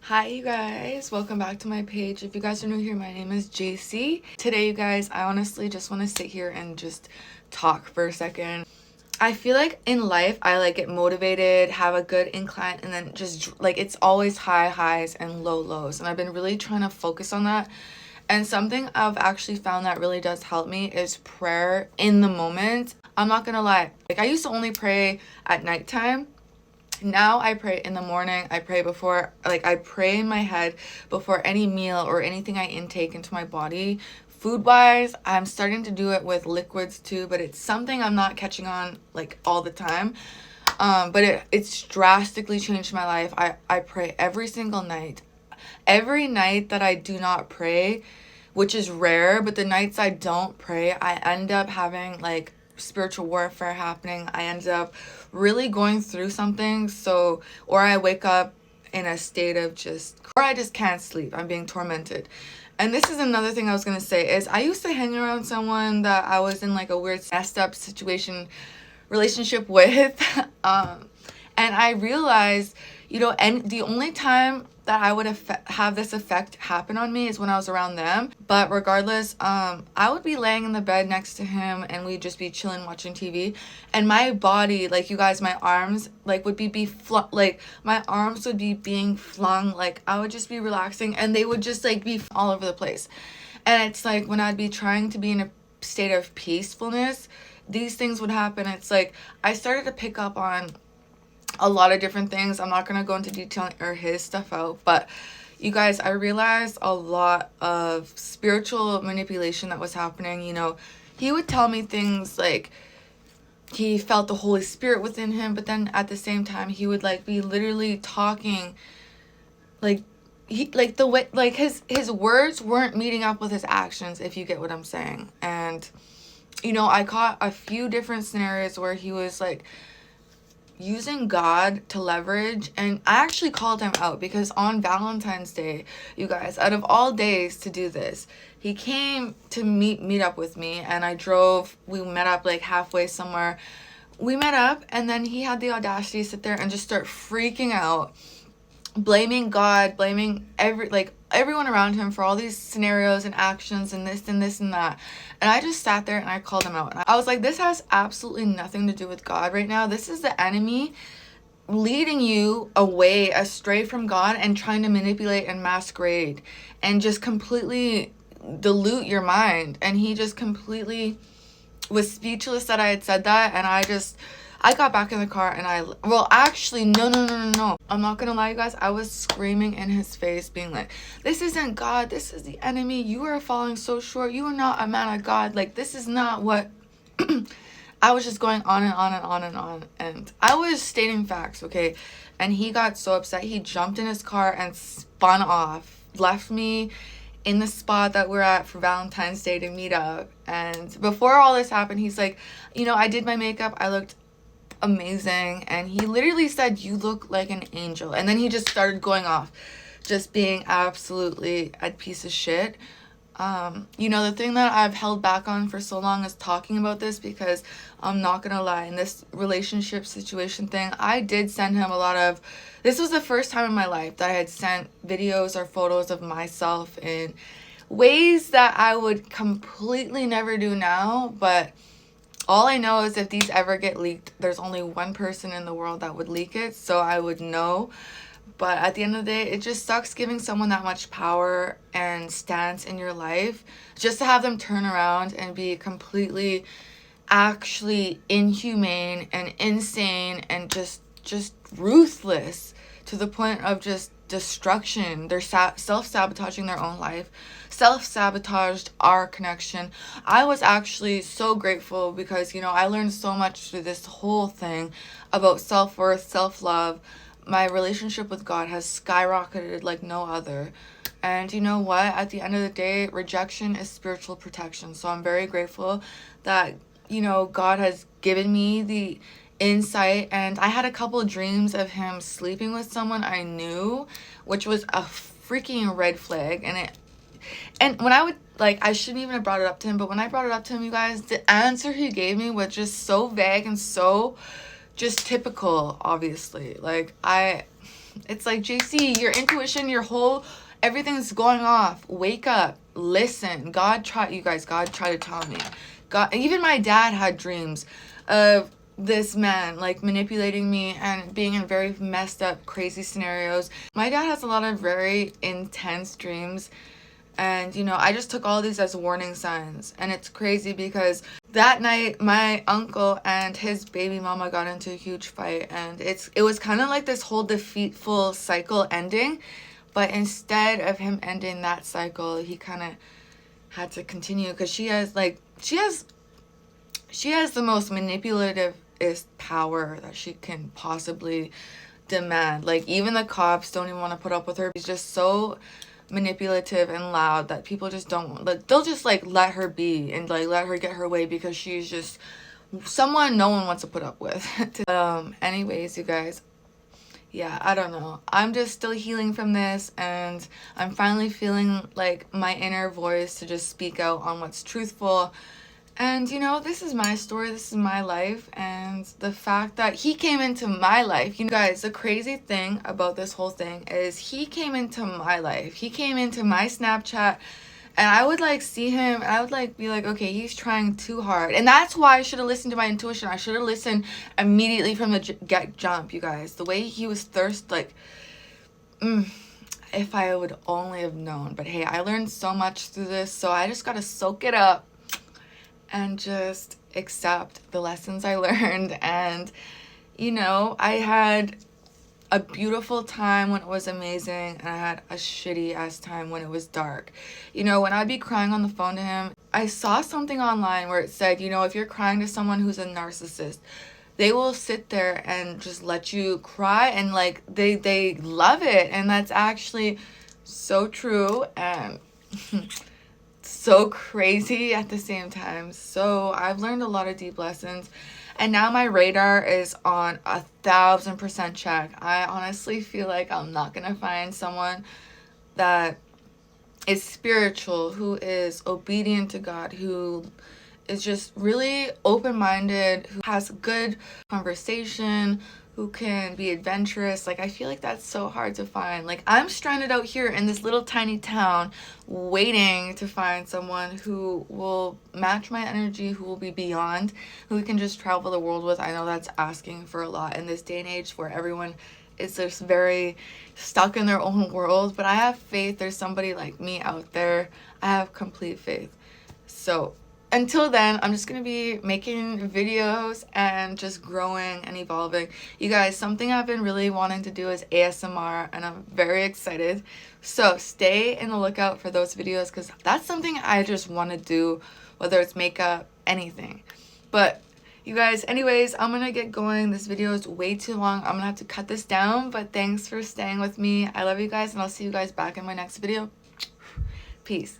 Hi you guys, welcome back to my page. If you guys are new here, my name is JC. Today you guys, I honestly just want to sit here and just talk for a second. I feel like in life I like get motivated, have a good incline, and then just like it's always high highs and low lows, and I've been really trying to focus on that. And something I've actually found that really does help me is prayer in the moment. I'm not gonna lie, like I used to only pray at nighttime. Now I pray in the morning. I pray before, like I pray in my head before any meal or anything I intake into my body. Food wise, I'm starting to do it with liquids too, but it's something I'm not catching on like all the time. But it's drastically changed my life. I pray every single night. Every night that I do not pray, which is rare, but the nights I don't pray, I end up having like spiritual warfare happening. I end up really going through something. So, or I wake up in a state of or I just can't sleep. I'm being tormented. And this is another thing I was going to say is I used to hang around someone that I was in like a weird messed up relationship with. And I realized, and the only time that I would have this effect happen on me is when I was around them. But regardless, I would be laying in the bed next to him and we'd just be chilling watching TV, and my body, like you guys, my arms like would like my arms would be being flung, like I would just be relaxing and they would just like be all over the place. And it's like when I'd be trying to be in a state of peacefulness, these things would happen. It's like I started to pick up on a lot of different things. I'm not going to go into detail or his stuff out, but you guys, I realized a lot of spiritual manipulation that was happening. He would tell me things like he felt the Holy Spirit within him, but then at the same time he would like be literally talking like the way like his words weren't meeting up with his actions, if you get what I'm saying. And I caught a few different scenarios where he was like using God to leverage, and I actually called him out because on Valentine's Day, you guys, out of all days to do this, he came to meet up with me, and we met up like halfway somewhere. We met up, and then he had the audacity to sit there and just start freaking out, blaming God, blaming everyone around him for all these scenarios and actions and this and this and that. And I just sat there and I called him out. I was like, this has absolutely nothing to do with God right now. This is the enemy leading you away, astray from God, and trying to manipulate and masquerade and just completely dilute your mind. And he just completely was speechless that I had said that. And I got back in the car and actually, no. I'm not gonna lie, you guys. I was screaming in his face, being like, this isn't God. This is the enemy. You are falling so short. You are not a man of God. Like, this is not what... I was just going on and on and on and on. And I was stating facts, okay? And he got so upset. He jumped in his car and spun off. Left me in the spot that we're at for Valentine's Day to meet up. And before all this happened, he's like, I did my makeup. I looked amazing, and he literally said, you look like an angel. And then he just started going off, just being absolutely a piece of shit. The thing that I've held back on for so long is talking about this, because I'm not gonna lie, in this relationship situation thing, I did send him this was the first time in my life that I had sent videos or photos of myself in ways that I would completely never do now. But all I know is if these ever get leaked, there's only one person in the world that would leak it, so I would know. But at the end of the day, it just sucks giving someone that much power and stance in your life, just to have them turn around and be completely actually inhumane and insane and just ruthless to the point of just destruction. They're self-sabotaging their own life, self-sabotaged our connection. I was actually so grateful because, I learned so much through this whole thing about self-worth, self-love. My relationship with God has skyrocketed like no other. And you know what? At the end of the day, rejection is spiritual protection. So I'm very grateful that, God has given me the insight. And I had a couple of dreams of him sleeping with someone I knew, which was a freaking red flag. And when I would, I shouldn't even have brought it up to him, but when I brought it up to him, you guys, the answer he gave me was just so vague and so just typical, obviously. It's like, JC, your intuition, everything's going off. Wake up, listen. God tried to tell me. God, even my dad had dreams of this man like manipulating me and being in very messed up, crazy scenarios. My dad has a lot of very intense dreams. And, you know, I just took all these as warning signs. And it's crazy because that night, my uncle and his baby mama got into a huge fight. And it was kind of like this whole defeatful cycle ending. But instead of him ending that cycle, he kind of had to continue because she has the most manipulative power that she can possibly demand. Like, even the cops don't even want to put up with her. She's just so manipulative and loud that people just don't, like, they'll just like let her be and like let her get her way because she's just someone no one wants to put up with. Anyways, you guys, yeah, I don't know, I'm just still healing from this, and I'm finally feeling like my inner voice to just speak out on what's truthful. And, you know, this is my story, this is my life, and the fact that he came into my life, you guys, the crazy thing about this whole thing is he came into my life. He came into my Snapchat, and I would, like, see him, and I would, like, be like, okay, he's trying too hard. And that's why I should have listened to my intuition. I should have listened immediately from the jump, you guys. The way he was like, if I would only have known. But, hey, I learned so much through this, so I just gotta soak it up and just accept the lessons I learned. And, you know, I had a beautiful time when it was amazing, and I had a shitty ass time when it was dark. You know, when I'd be crying on the phone to him, I saw something online where it said, you know, if you're crying to someone who's a narcissist, they will sit there and just let you cry, and like they love it. And that's actually so true and so crazy at the same time. So I've learned a lot of deep lessons, and now my radar is on 1,000% check. I honestly feel like I'm not gonna find someone that is spiritual, who is obedient to God, who is just really open-minded, who has good conversation, who can be adventurous. Like, I feel like that's so hard to find. Like, I'm stranded out here in this little tiny town waiting to find someone who will match my energy, who will be beyond, who we can just travel the world with. I know that's asking for a lot in this day and age where everyone is just very stuck in their own world, but I have faith there's somebody like me out there. I have complete faith. So until then, I'm just gonna be making videos and just growing and evolving. You guys, something I've been really wanting to do is ASMR, and I'm very excited. So stay in the lookout for those videos, because that's something I just want to do, whether it's makeup, anything. But you guys, anyways, I'm gonna get going. This video is way too long. I'm gonna have to cut this down, but thanks for staying with me. I love you guys, and I'll see you guys back in my next video. Peace.